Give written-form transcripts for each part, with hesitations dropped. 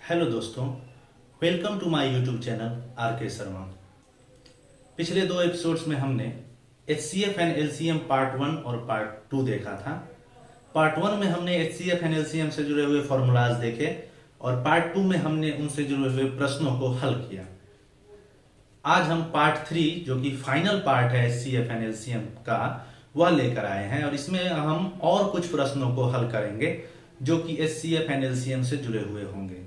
Hello दोस्तों, welcome to my YouTube channel R K Sharma. पिछले दो एपिसोड्स में हमने HCF एंड LCM पार्ट 1 और पार्ट 2 देखा था। पार्ट 1 में हमने HCF एंड LCM से जुड़े हुए फॉर्मूलाज देखे और पार्ट 2 में हमने उनसे जुड़े हुए प्रश्नों को हल किया। आज हम पार्ट 3 जो कि फाइनल पार्ट है HCF एंड LCM का, वह लेकर आए हैं और इसमें हम और कुछ प्रश्नों को हल करेंगे जो कि HCF एंड LCM से जुड़े हुए होंगे।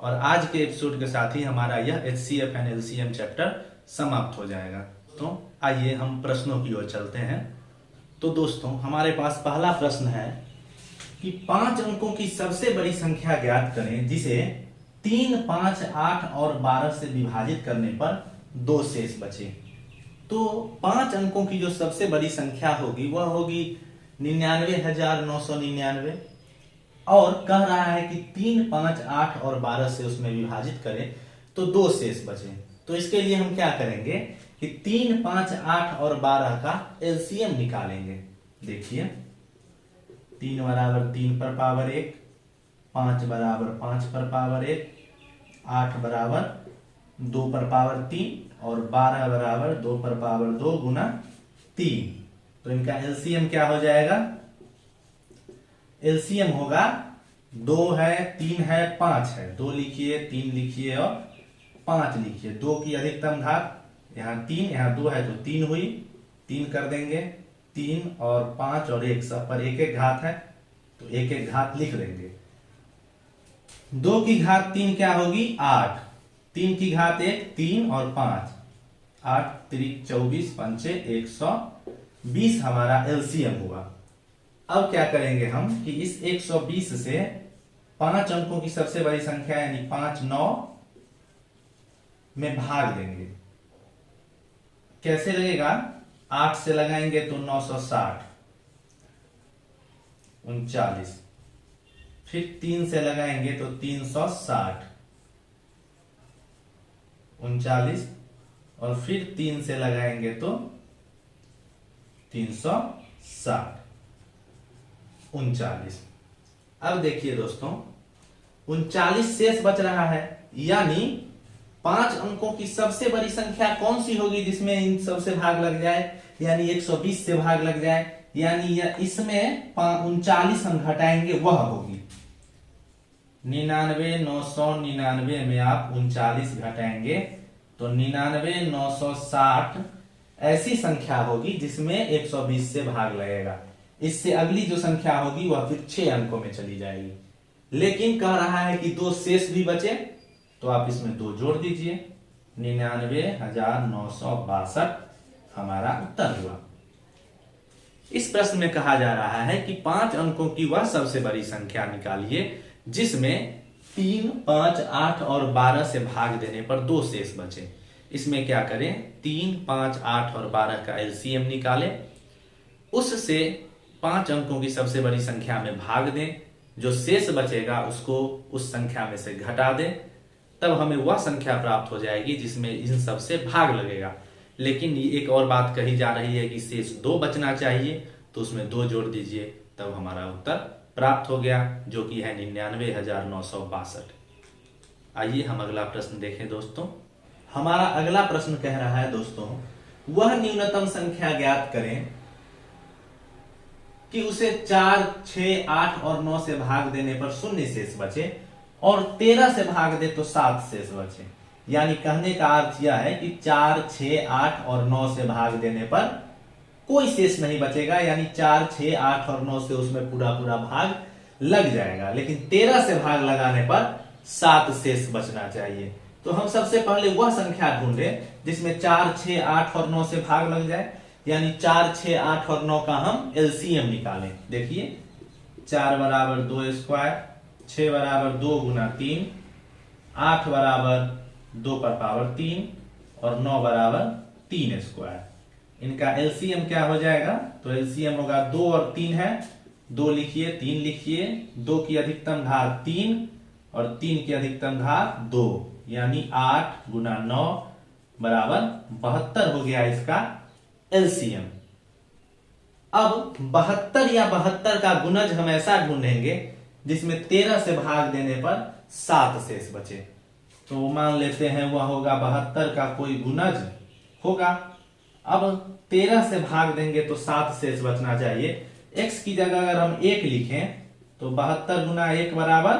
और आज के एपिसोड के साथ ही हमारा यह HCF एंड LCM चैप्टर समाप्त हो जाएगा। तो आइए हम प्रश्नों की ओर चलते हैं। तो दोस्तों, हमारे पास पहला प्रश्न है कि 5 अंकों की सबसे बड़ी संख्या ज्ञात करें जिसे 3, 5, 8 और 12 से विभाजित करने पर 2 शेष बचे। तो 5 अंकों की जो सबसे बड़ी संख्या होगी वह होगी 99,999 और कह रहा है कि 3, 5, 8 और 12 से उसमें विभाजित करें तो 2 शेष बचे। तो इसके लिए हम क्या करेंगे कि 3, 5, 8 और 12 का एलसीएम निकालेंगे। देखिए, 3 बराबर 3 पर पावर 1, 5 बराबर 5 पर पावर 1, 8 बराबर 2 पर पावर 3 और 12 बराबर 2 पर पावर 2 गुना 3। तो इनका एलसीएम क्या हो जाएगा? एलसीएम होगा 2 है, 3 है, 5 है। 2 लिखिए, 3 लिखिए और 5 लिखिए। 2 की अधिकतम घात, यहाँ 3, यहाँ 2 है तो 3 हुई, 3 कर देंगे। 3 और 5 और 1 सब पर एक एक घात है तो एक एक घात लिख देंगे। 2 की घात 3 क्या होगी? 8। 3 की घात 1, 3 और 5, 8 3 24 पंचे 120 हमारा एलसीएम हुआ। अब क्या करेंगे हम कि इस 120 से 5 अंकों की सबसे बड़ी संख्या यानी 5, 9 में भाग देंगे। कैसे लगेगा? 8 से लगाएंगे तो 960, 39। फिर 3 से लगाएंगे तो 360, 39 और फिर 3 से लगाएंगे तो 360, 39। अब देखिए दोस्तों, 39 शेष बच रहा है, यानी 5 अंकों की सबसे बड़ी संख्या कौन सी होगी जिसमें इन सबसे भाग लग जाए, यानी 120 से भाग लग जाए, यानी इसमें 39 हम घटाएंगे वह होगी 99,999 में आप 39 घटाएंगे तो 99,960 ऐसी संख्या होगी जिसमें 120 से भाग लगेगा। इससे अगली जो संख्या होगी वह फिर 6 अंकों में चली जाएगी। लेकिन कह रहा है कि 2 शेष भी बचे तो आप इसमें 2 जोड़ दीजिए। 99,962 हमारा उत्तर हुआ। इस प्रश्न में कहा जा रहा है कि 5 अंकों की वह सबसे बड़ी संख्या निकालिए जिसमें 3, 5, 8 और 12 से भाग देने पर 2 शेष बचे। इसमें क्या करें? 3, 5, 8 और 12 का एलसीएम निकालें, उससे 5 अंकों की सबसे बड़ी संख्या में भाग दें, जो शेष बचेगा उसको उस संख्या में से घटा दें, तब हमें वह संख्या प्राप्त हो जाएगी जिसमें इन सब से भाग लगेगा। लेकिन एक और बात कही जा रही है कि शेष 2 बचना चाहिए, तो उसमें 2 जोड़ दीजिए, तब हमारा उत्तर प्राप्त हो गया जो कि है 99,962। आइए हम अगला प्रश्न देखें दोस्तों। हमारा अगला प्रश्न कह रहा है दोस्तों, वह न्यूनतम संख्या ज्ञात करें कि उसे 4, 6, 8 और 9 से भाग देने पर 0 शेष बचे और 13 से भाग दे तो 7 शेष बचे। यानी कहने का अर्थ यह है कि 4, 6, 8 और 9 से भाग देने पर कोई शेष नहीं बचेगा, यानी 4, 6, 8 और 9 से उसमें पूरा पूरा भाग लग जाएगा। लेकिन 13 से भाग लगाने पर 7 शेष बचना चाहिए। तो हम सबसे पहले वह संख्या ढूंढे जिसमें 4, 6, 8 और 9 से भाग लग जाए, यानी 4, 6, 8 और 9 का हम एलसीएम निकालें। देखिए, 4 बराबर 2 स्क्वायर, 6 बराबर 2 गुना 3, 8 बराबर 2 पर पावर 3 और 9 बराबर 3 स्क्वायर। इनका एलसीएम क्या हो जाएगा? तो एलसीएम होगा 2 और 3 है, 2 लिखिए, 3 लिखिए। 2 की अधिकतम घात 3 और 3 की अधिकतम घात 2, यानी 8 गुना 9 बराबर 72 हो गया इसका एलसीएम। अब 72 या 72 का गुणज हम ऐसा ढूंढेंगे जिसमें 13 से भाग देने पर 7 शेष बचे। तो मान लेते हैं वह होगा 72 का कोई गुणज होगा। अब 13 से भाग देंगे तो 7 शेष बचना चाहिए। x की जगह अगर हम 1 लिखें तो 72 गुना 1 बराबर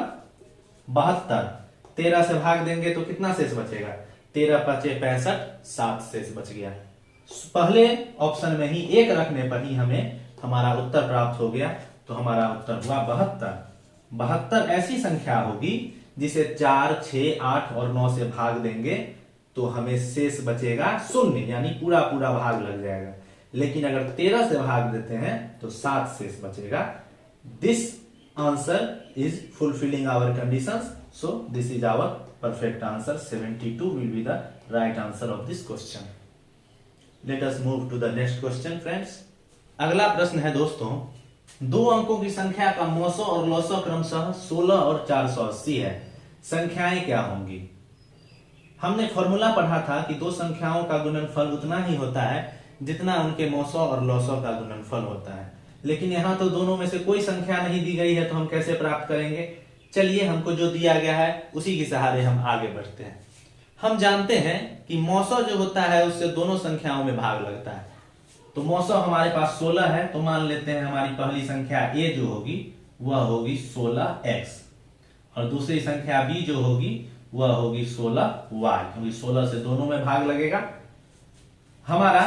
72। 13 से भाग देंगे तो कितना शेष बचेगा? 13 पचे 65, 7 शेष बच गया। पहले ऑप्शन में ही 1 रखने पर ही हमें हमारा उत्तर प्राप्त हो गया। तो हमारा उत्तर हुआ 72। 72 ऐसी संख्या होगी जिसे 4, 6, 8 और 9 से भाग देंगे तो हमें शेष बचेगा 0, यानी पूरा पूरा भाग लग जाएगा। लेकिन अगर 13 से भाग देते हैं तो 7 शेष बचेगा। This answer is fulfilling our conditions, so this is our perfect answer. 72 will be the right answer of this question. Let us move to the next question friends. अगला प्रश्न है दोस्तों, 2 अंकों की संख्या का मौसो और लौसो क्रमशः 16 और 480 है। संख्याएं क्या होंगी? हमने फॉर्मूला पढ़ा था कि 2 संख्याओं का गुणनफल उतना ही होता है जितना उनके मौसो और लौसो का गुणनफल होता है। लेकिन यहाँ तो दोनों में से कोई संख्या नहीं दी गई है, तो हम कैसे प्राप्त करेंगे? चलिए, हमको जो दिया गया है उसी के सहारे हम आगे बढ़ते हैं। हम जानते हैं कि मौसो जो होता है उससे दोनों संख्याओं में भाग लगता है। तो मौसो हमारे पास 16 है, तो मान लेते हैं हमारी पहली संख्या a जो होगी वह होगी 16x, और दूसरी संख्या b जो होगी वह होगी 16y, क्योंकि 16 से दोनों में भाग लगेगा। हमारा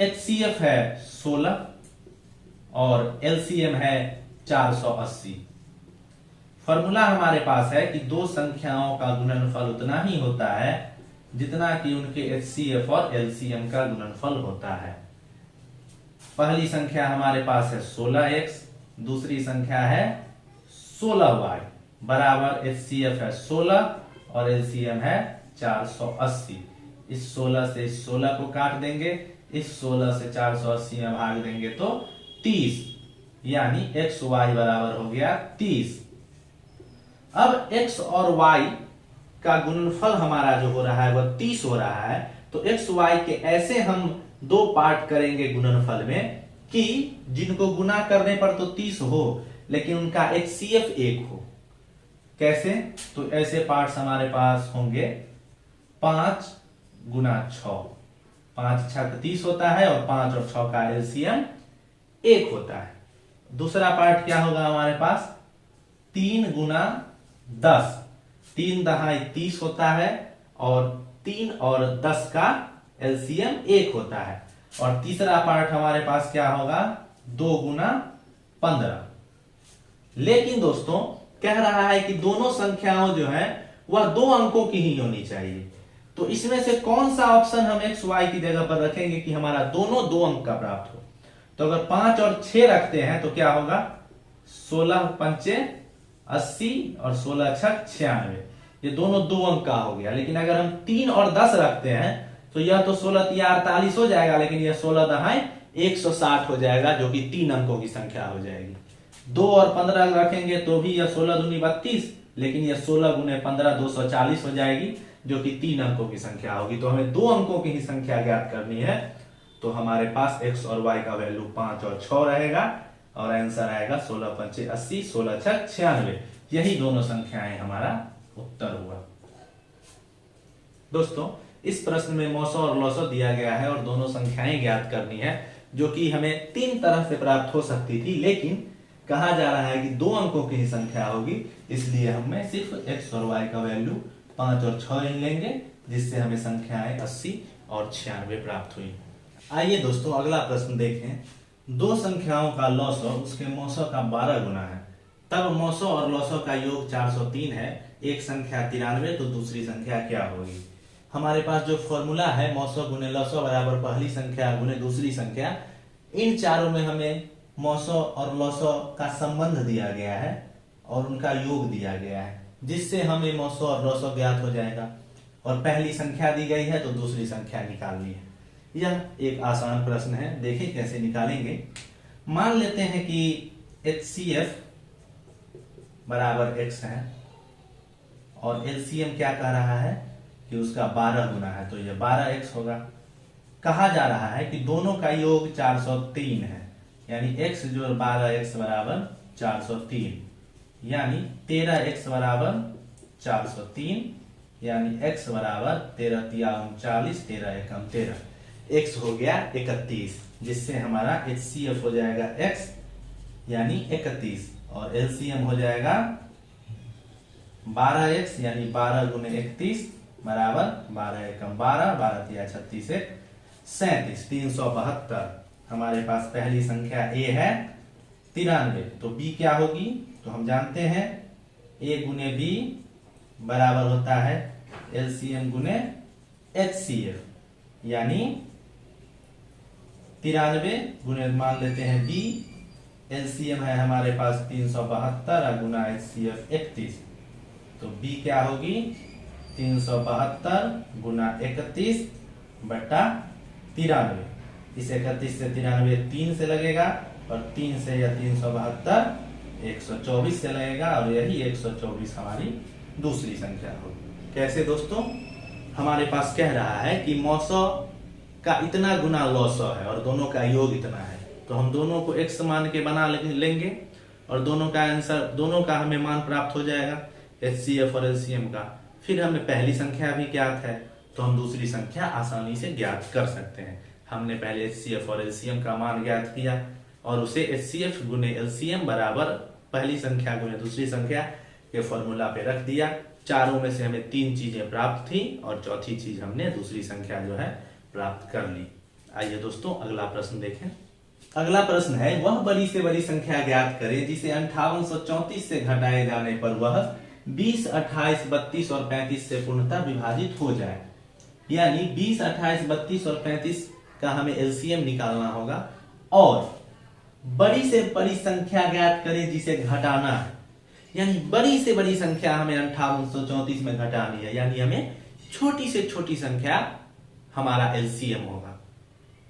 HCF है 16 और LCM है 480। फॉर्मूला हमारे पास है कि 2 संख्याओं का गुणनफल उतना ही होता है जितना कि उनके HCF और LCM का गुणनफल होता है। पहली संख्या हमारे पास है 16x, दूसरी संख्या है 16y, बराबर HCF है 16 और LCM है 480। इस 16 से इस 16 को काट देंगे, इस 16 से 480 में भाग देंगे तो 30, यानी XY बराबर हो गया 30। अब x और y का गुणनफल हमारा जो हो रहा है वह 30 हो रहा है। तो x y के ऐसे हम 2 पार्ट करेंगे गुणनफल में कि जिनको गुना करने पर तो 30 हो लेकिन उनका HCF 1 हो। कैसे? तो ऐसे पार्ट्स हमारे पास होंगे 5 गुना 6, 5 छक 30 होता है और 5 और 6 का LCM 1 होता है। दूसरा पार्ट क्या होगा हमारे पास? 3 गुना 10, 3 दहाई 30 होता है और 3 और 10 का LCM 1 होता है। और तीसरा पार्ट हमारे पास क्या होगा? 2 गुना 15। लेकिन दोस्तों कह रहा है कि दोनों संख्याओं जो है वह 2 अंकों की ही होनी चाहिए। तो इसमें से कौन सा ऑप्शन हम एक्स वाई की जगह पर रखेंगे कि हमारा दोनों 2 अंक का प्राप्त हो? तो अगर 5 और 6 रखते हैं तो क्या होगा? 16 पंचे 80 और 16 छक 96, ये दोनों 2 अंक का हो गया। लेकिन अगर हम 3 और 10 रखते हैं तो यह तो 16 तिया 48 हो जाएगा, लेकिन यह 16 दहाई 160 हो जाएगा, जो कि 3 अंकों की संख्या हो जाएगी। 2 और 15 रखेंगे तो भी यह 16 दूनी 32, लेकिन यह 16 गुने 15 240 हो जाएगी, जो कि 3 अंकों की संख्या होगी। तो हमें 2 अंकों की ही संख्या ज्ञात करनी है। तो हमारे पास x और y का वैल्यू 5 और 6 रहेगा और आंसर आएगा 16 पंचे 80, 16 छक 96। यही दोनों संख्याएं हमारा उत्तर हुआ। दोस्तों इस प्रश्न में मौसो और लौसो दिया गया है और दोनों संख्याएं ज्ञात करनी है, जो कि हमें 3 तरह से प्राप्त हो सकती थी, लेकिन कहा जा रहा है कि 2 अंकों की ही संख्या होगी, इसलिए हमें सिर्फ x और y का वैल्यू 5 और 6 ही लेंगे, जिससे हमें संख्याएं 80 और 96 प्राप्त हुई। आइए दोस्तों अगला प्रश्न देखें। 2 संख्याओं का लौसो उसके मौसो का 12 गुना है, तब मौसो और लौसो का योग 403 है। एक संख्या 93, तो दूसरी संख्या क्या होगी? हमारे पास जो फॉर्मूला है मौसो गुने लौसो बराबर पहली संख्या गुने दूसरी संख्या, इन चारों में हमें मौसो और लौसो का संबंध दिया गया है और उनका योग दिया गया है, जिससे हमें मौसो और लौसो ज्ञात हो जाएगा। और पहली संख्या दी गई है तो दूसरी संख्या निकालनी है। यह एक आसान प्रश्न है, देखें कैसे निकालेंगे। मान लेते हैं कि HCF बराबर x है और LCM क्या कह रहा है कि उसका 12 गुना है, तो यह 12x होगा। कहा जा रहा है कि दोनों का योग 403 है, यानी x जोड़ 12x बराबर 403, यानी 13x बराबर 403, यानी x बराबर 13 तिया 39, 13 एकम 13, x हो गया 31, जिससे हमारा HCF हो जाएगा x यानी 31 और LCM हो जाएगा 12x यानी 12 गुने 31 बराबर 12 एकम 12, 12 तिया 36, 37, 372। हमारे पास पहली संख्या A है 93, तो B क्या होगी? तो हम जानते हैं A गुने B बराबर होता है LCM गुने HCF, यानी 93 गुने मान लेते हैं B, LCM है हमारे पास 372 गुना HCF 31, तो B क्या होगी? 372 गुना 31 बटा 93। इस 31 से 93 3 से लगेगा और 3 से या 372 124 से लगेगा और यही 124 हमारी दूसरी संख्या होगी। कैसे दोस्तों? हमारे पास कह रहा है कि 900 का इतना गुना 900 है और दोनों का योग इतना है, तो हम दोनों को x मान के बना लेंगे और दोनों का आंसर, दोनों का हमें मान प्राप्त हो जाएगा HCF और LCM का। फिर हमें पहली संख्या भी ज्ञात है तो हम दूसरी संख्या आसानी से ज्ञात कर सकते हैं। हमने पहले HCF और LCM का मान ज्ञात किया और उसे HCF गुने LCM बराबर पहली संख्या गुने दूसरी संख्या के फॉर्मूला पे रख दिया। चारों में से हमें 3 चीजें प्राप्त थी और चौथी चीज हमने दूसरी संख्या जो है प्राप्त कर ली। आइए दोस्तों अगला प्रश्न देखें। अगला प्रश्न है, वह बड़ी से बड़ी संख्या ज्ञात करें जिसे 5834 से घटाए जाने पर वह 20, 28, 32 और 35 से पूर्णतः विभाजित हो जाए। यानी 20, 28, 32 और 35 का हमें LCM निकालना होगा और बड़ी से बड़ी संख्या ज्ञात करें जिसे घटाना है। यानी बड़ी से बड़ी संख्या हमें 5834 में घटानी है, यानी हमें छोटी से छोटी संख्या हमारा LCM होगा।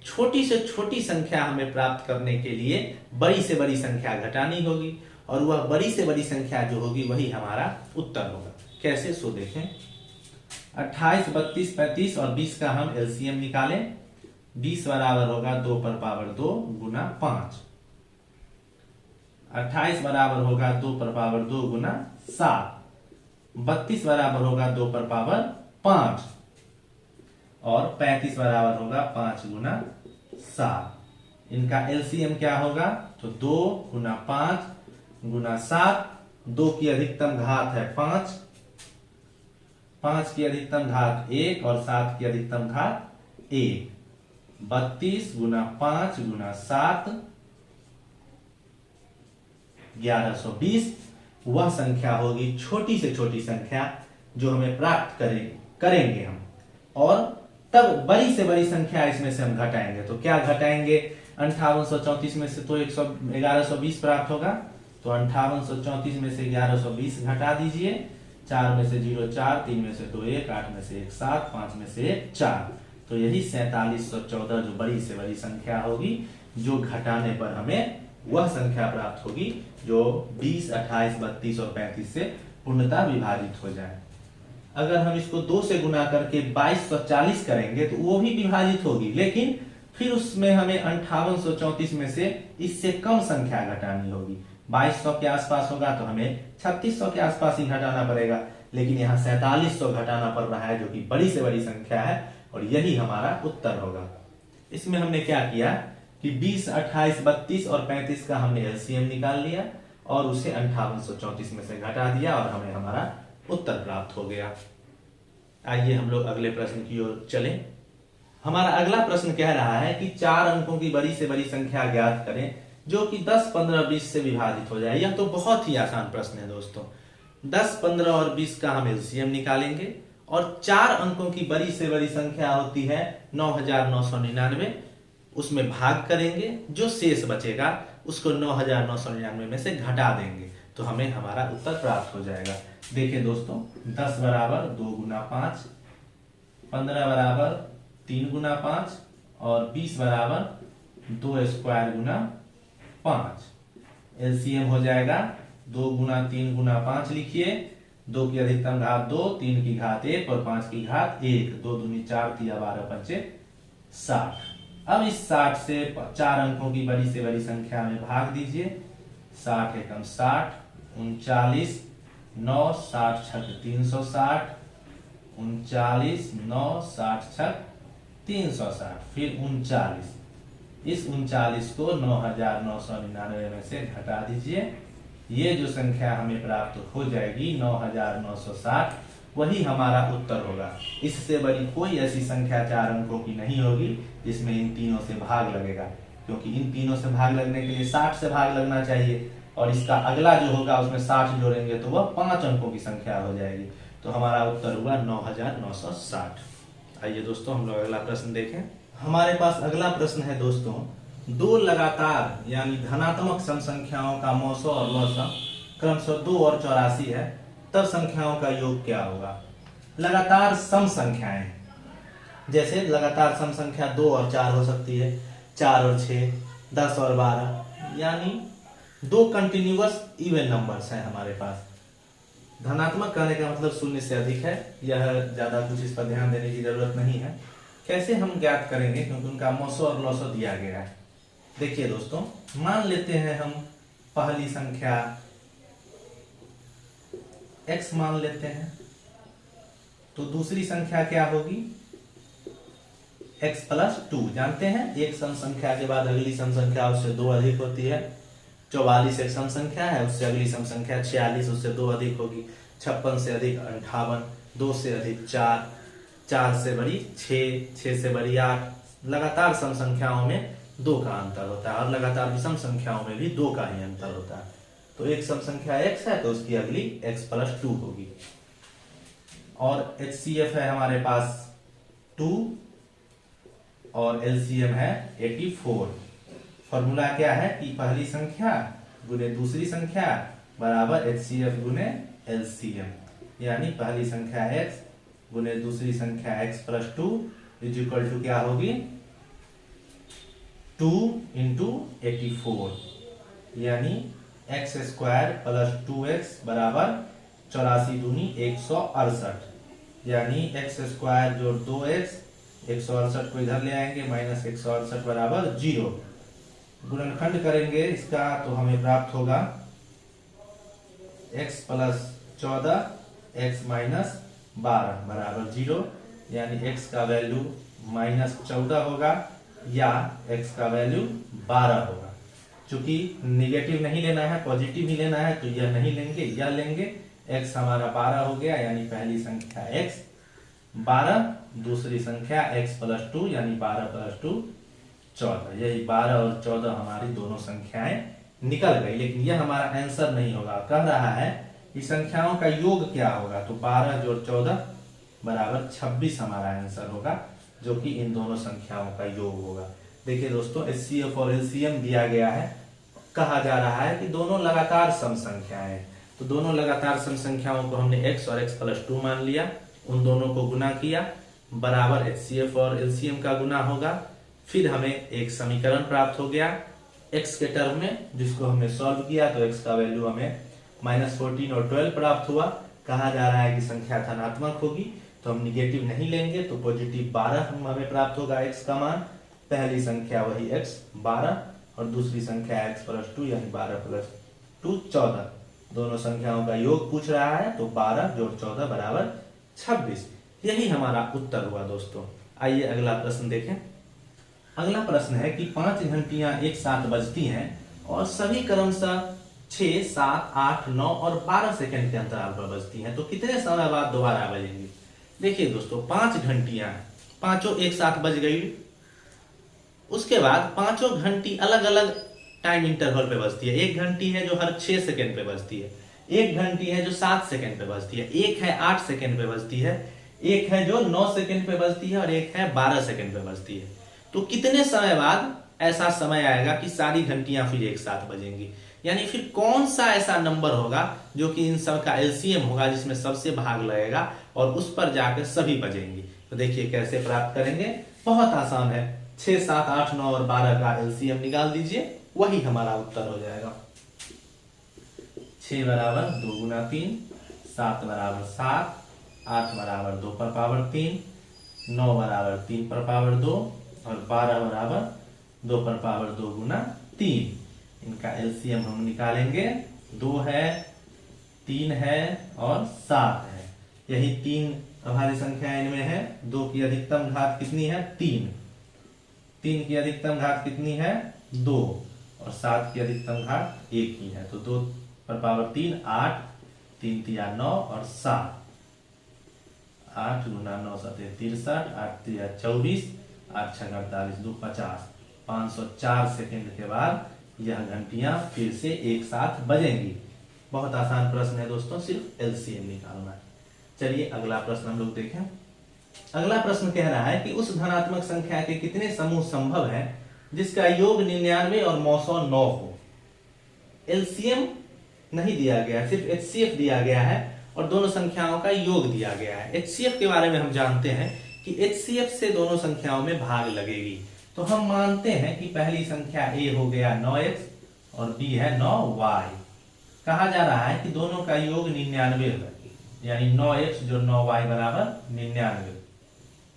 छोटी से छोटी संख्या हमें प्राप्त करने के लिए बड़ी से बड़ी संख्या घटानी होगी और वह बड़ी से बड़ी संख्या जो होगी वही हमारा उत्तर होगा। कैसे? सो देखें। 28, 32, 35 और 20 का हम LCM निकालें। 20 बराबर होगा 2 पर पावर 2 गुना 5। 28 बराबर होगा 2 पर पावर 2 गुना 7। 32 बराबर होगा 2 पर पावर 5 और 35 बराबर होगा 5 गुना 7। इनका LCM क्या होगा? तो 2 गुना 5 गुना 7, 2 की अधिकतम घात है 5, 5 की अधिकतम घात 1 और 7 की अधिकतम घात 1। 32 गुना 5 गुना 7 1120 वह संख्या होगी छोटी से छोटी संख्या जो हमें प्राप्त करेंगे हम। और तब बड़ी से बड़ी संख्या इसमें से हम घटाएंगे। तो क्या घटाएंगे? 5834 में से तो 1120 प्राप्त होगा, तो 5834 में से 1120 घटा दीजिए। 4 में से 0 4, 3 में से 2 1, 8 में से 1 7, 5 में से 1 4, तो यही 4714 जो बड़ी से बड़ी संख्या होगी जो घटाने पर हमें वह संख्या प्राप्त होगी जो 20, 28, 32 और 35 से पूर्णतः विभाजित हो जाए। अगर हम इसको 2 से गुना करके 2240 करेंगे तो वो भी विभाजित होगी, लेकिन फिर उसमें हमें 5834 में से इससे कम संख्या घटानी होगी। 2200 के आसपास होगा तो हमें 3600 के आसपास ही घटाना पड़ेगा, लेकिन यहाँ 4700 घटाना पड़ रहा है जो कि बड़ी से बड़ी संख्या है और यही हमारा उत्तर होगा। इसमें हमने क्या किया कि 20, 28, 32 और 35 का हमने LCM निकाल लिया और उसे 5834 में से घटा दिया और हमें हमारा उत्तर प्राप्त हो गया। आइए हम लोग अगले प्रश्न की ओर चलें। हमारा अगला प्रश्न कह रहा है कि 4 अंकों की बड़ी से बड़ी संख्या ज्ञात करें जो कि 10, 15, 20 से विभाजित हो जाए। यह तो बहुत ही आसान प्रश्न है दोस्तों। 10, 15 और 20 का हम LCM निकालेंगे और 4 अंकों की बड़ी से बड़ी संख्या होती है 9999, उसमें भाग करेंगे, जो शेष बचेगा उसको 9999 में से घटा देंगे तो हमें हमारा उत्तर प्राप्त हो जाएगा। देखिए दोस्तों, 10 बराबर 2 गुना 5, 15 बराबर 3 गुना 5 और 20 बराबर 2 स्क्वायर गुना 5। LCM हो जाएगा 2 गुना 3 गुना 5 लिखिए, 2 की अधिकतम घात 2, 3 की घात 1 और 5 की घात 1, 2 दूनी 4, 3 12 5 60। अब इस 60 से 4 अंकों की बड़ी से बड़ी संख्या में भाग दीजिए। 60 एकम 60, 39 9 60 छक 360, 39 9 60 छक 360, फिर 39। इस 39 को 9999 में से घटा दीजिए। ये जो संख्या हमें प्राप्त हो जाएगी 9960, वही हमारा उत्तर होगा। इससे बड़ी कोई ऐसी संख्या 4 अंकों की नहीं होगी जिसमें इन तीनों से भाग लगेगा, क्योंकि इन तीनों से भाग लगने के लिए 60 से भाग लगना चाहिए, और इसका अगला जो होगा उसमें 60 जोड़ेंगे तो वह 5 अंकों की संख्या हो जाएगी। तो हमारा उत्तर हुआ 9960। आइए दोस्तों हम लोग अगला प्रश्न देखें। हमारे पास अगला प्रश्न है दोस्तों, दो लगातार यानी धनात्मक सम संख्याओं का मौसो और लौसम क्रमशः 2 और 84 है, तब संख्याओं का योग क्या होगा। लगातार सम संख्याएं, जैसे लगातार सम संख्या 2 और 4 हो सकती है, 4 और 6, 10 और 12, यानी दो कंटिन्यूअस इवन नंबर्स हैं हमारे पास। धनात्मक कहने का मतलब 0 से अधिक है, यह ज्यादा कुछ इस पर ध्यान देने की जरूरत नहीं है। कैसे हम ज्ञात करेंगे, क्योंकि उनका मौसो और लौसो दिया गया है। देखिए दोस्तों, मान लेते हैं हम पहली संख्या x मान लेते हैं, तो दूसरी संख्या क्या होगी x प्लस 2। जानते हैं एक सम संख्या के बाद अगली सम संख्या उससे 2 अधिक होती है। 44 एक सम संख्या है, उससे अगली सम संख्या 46 उससे 2 अधिक होगी। 56 से अधिक 58, 2 से अधिक 4, 4 से बड़ी 6, 6 से बड़ी 8। लगातार सम संख्याओं में 2 का अंतर होता है, और लगातार विषम संख्याओं में भी 2 का ही अंतर होता है। तो एक सम संख्या x है तो उसकी अगली x प्लस 2 होगी। और HCF है हमारे पास 2 और LCM है 84। फॉर्मूला क्या है कि पहली संख्या गुने दूसरी संख्या बराबर HCF गुने LCM, यानी पहली संख्या x गुने दूसरी संख्या x plus 2 is equal to क्या होगी 2 इंटू 84, यानी x स्क्वायर प्लस 2x बराबर 84 दूनी 168, यानी x स्क्वायर जोड़ 2x 168 को इधर ले आएंगे, माइनस 168 बराबर 0। गुणनखंड करेंगे इसका तो हमें प्राप्त होगा x प्लस 14 x माइनस 12 बराबर 0, यानी x का वैल्यू माइनस 14 होगा या x का वैल्यू 12 होगा। चूंकि निगेटिव नहीं लेना है, पॉजिटिव ही लेना है, तो यह नहीं लेंगे, यह लेंगे। x हमारा 12 हो गया, यानी पहली संख्या x 12, दूसरी संख्या x प्लस 2 यानी 12 प्लस 2 14। यही 12 और 14 हमारी दोनों संख्याएं निकल गई, लेकिन यह हमारा आंसर नहीं होगा। कह रहा है कि संख्याओं का योग क्या होगा, तो 12 जोड़ 14 बराबर 26 हमारा आंसर होगा, जो कि इन दोनों संख्याओं का योग होगा। देखिए दोस्तों, HCF और LCM दिया गया है। कहा जा रहा है कि दोनों लगातार सम संख्याएं, तो दोनों लगातार सम संख्याओं को हमने x और x प्लस 2 मान लिया, उन दोनों को गुना किया, बराबर HCF और LCM का गुना होगा। फिर हमें एक समीकरण प्राप्त हो गया x के टर्म में, जिसको हमने सॉल्व किया तो x का वैल्यू हमें -14 और 12 प्राप्त हुआ। कहा जा रहा है कि संख्या धनात्मक होगी, तो हम निगेटिव नहीं लेंगे, तो पॉजिटिव 12 हमें प्राप्त होगा x का मान। पहली संख्या वही x 12 और दूसरी संख्या x प्लस 2 यानी 12 प्लस 2 14। दोनों संख्याओं का योग पूछ रहा है, तो 12 जोड़ 14 बराबर 26। यही हमारा उत्तर हुआ दोस्तों। आइए अगला प्रश्न देखें। अगला प्रश्न है कि 5 घंटियां एक साथ बजती हैं और सभी क्रमशः 6, 7, 8, 9 और 12 सेकंड के अंतराल पर बजती हैं, तो कितने समय बाद दोबारा बजेंगी। देखिए दोस्तों, 5 घंटियां पांचों एक साथ बज गई, उसके बाद पांचों घंटी अलग अलग टाइम इंटरवल पे बजती है। एक घंटी है जो हर 6 सेकंड पे बजती है, एक घंटी है जो 7 सेकंड पे बजती है, एक है 8 सेकंड पे बजती है, एक है जो 9 सेकंड पे बजती है और एक है 12 सेकंड पे बजती है। तो कितने समय बाद ऐसा समय आएगा कि सारी घंटियां फिर एक साथ बजेंगी, यानी फिर कौन सा ऐसा नंबर होगा जो कि इन सब का LCM होगा, जिसमें सबसे भाग लगेगा और उस पर जाकर सभी बजेंगी। तो देखिए कैसे प्राप्त करेंगे, बहुत आसान है। 6, 7, 8, 9 और 12 का LCM निकाल दीजिए, वही हमारा उत्तर हो जाएगा। 6 बराबर 2 गुना 3, 7 बराबर 7, 8 बराबर 2 पर पावर 3, 9 बराबर 3 पर पावर 2 और 12 बराबर 2 पर पावर 2 गुना 3। इनका LCM हम निकालेंगे, 2 है 3 है और 7 है। यही 3 अभाज्य संख्या इनमें है। 2 की अधिकतम घात कितनी है? 3। 3 की अधिकतम घात कितनी है? 2। और 7 की अधिकतम घात 1 ही है। तो 2 पर पावर 3 8, 3 तिया 9 और 7। 8 गुना 9 7 63, 8 तिया 24, 8 छः 48, 2 50। 504 सेकंड के बाद यह घंटियां फिर से एक साथ बजेंगी। बहुत आसान प्रश्न है दोस्तों, सिर्फ एलसीएम निकालना है। चलिए अगला प्रश्न हम लोग देखें। अगला प्रश्न कह रहा है कि उस धनात्मक संख्या के कितने समूह संभव है जिसका योग 99 और 909 हो। एलसीएम नहीं दिया गया, सिर्फ एचसीएफ दिया गया है और दोनों संख्याओं का योग दिया गया है। एचसीएफ के बारे में हम जानते हैं कि एचसीएफ से दोनों संख्याओं में भाग लगेगी। तो हम मानते हैं कि पहली संख्या a हो गया 9x और b है 9y। कहा जा रहा है कि दोनों का योग 99 होगा, यानी 9x जोड़ 9y बराबर 99।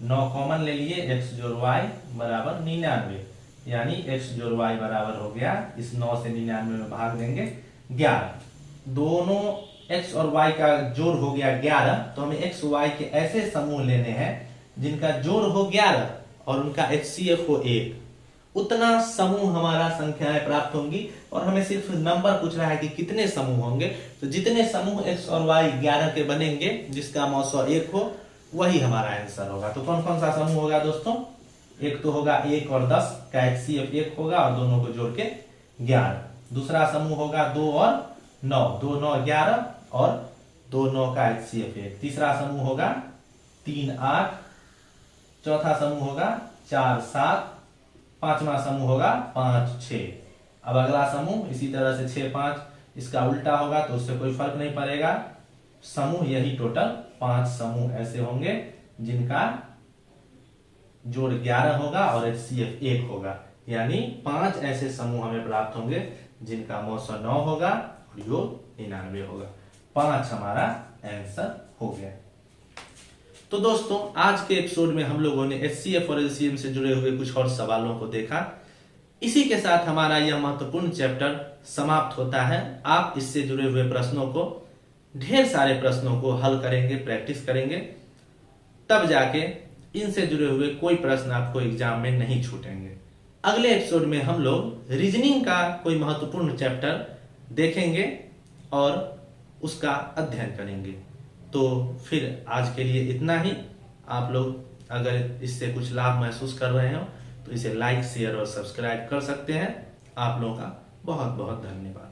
9 कॉमन ले लिए, x जोड़ y बराबर 99, यानी x जोड़ y बराबर हो गया, इस 9 से 99 में भाग देंगे 11। दोनों x और y का जोड़ हो गया 11। तो हमें x y के ऐसे समूह लेने हैं जिनका जोड़ हो 11 और उनका HCF हो 1। उतना समूह हमारा संख्याएं प्राप्त होंगी और हमें सिर्फ नंबर पूछ रहा है कि कितने समूह होंगे। तो जितने समूह x और y 11 के बनेंगे जिसका मौसो 1 हो, वही हमारा आंसर होगा। तो कौन कौन सा समूह होगा दोस्तों? एक तो होगा 1 और 10 का HCF 1 होगा और दोनों को जोड़ के 11। दूसरा समूह होगा 2 और 9, 2 9 11 और 2 9 का HCF 1। तीसरा समूह होगा 3 8। चौथा समूह होगा 4 7। पांचवा समूह होगा 5 6। अब अगला समूह इसी तरह से 6 5, इसका उल्टा होगा तो उससे कोई फर्क नहीं पड़ेगा। समूह यही टोटल 5 समूह ऐसे होंगे जिनका जोड़ 11 होगा और HCF 1 होगा, यानी 5 ऐसे समूह हमें प्राप्त होंगे जिनका मौसो 9 होगा और योग 99 होगा। 5 हमारा आंसर हो गया। तो दोस्तों आज के एपिसोड में हम लोगों ने HCF और LCM से जुड़े हुए कुछ और सवालों को देखा। इसी के साथ हमारा यह महत्वपूर्ण चैप्टर समाप्त होता है। आप इससे जुड़े हुए प्रश्नों को, ढेर सारे प्रश्नों को हल करेंगे, प्रैक्टिस करेंगे, तब जाके इनसे जुड़े हुए कोई प्रश्न आपको एग्जाम में नहीं छूटेंगे। अगले एपिसोड में हम लोग रीजनिंग का कोई महत्वपूर्ण चैप्टर देखेंगे और उसका अध्ययन करेंगे। तो फिर आज के लिए इतना ही। आप लोग अगर इससे कुछ लाभ महसूस कर रहे हो तो इसे लाइक शेयर और सब्सक्राइब कर सकते हैं। आप लोगों का बहुत बहुत धन्यवाद।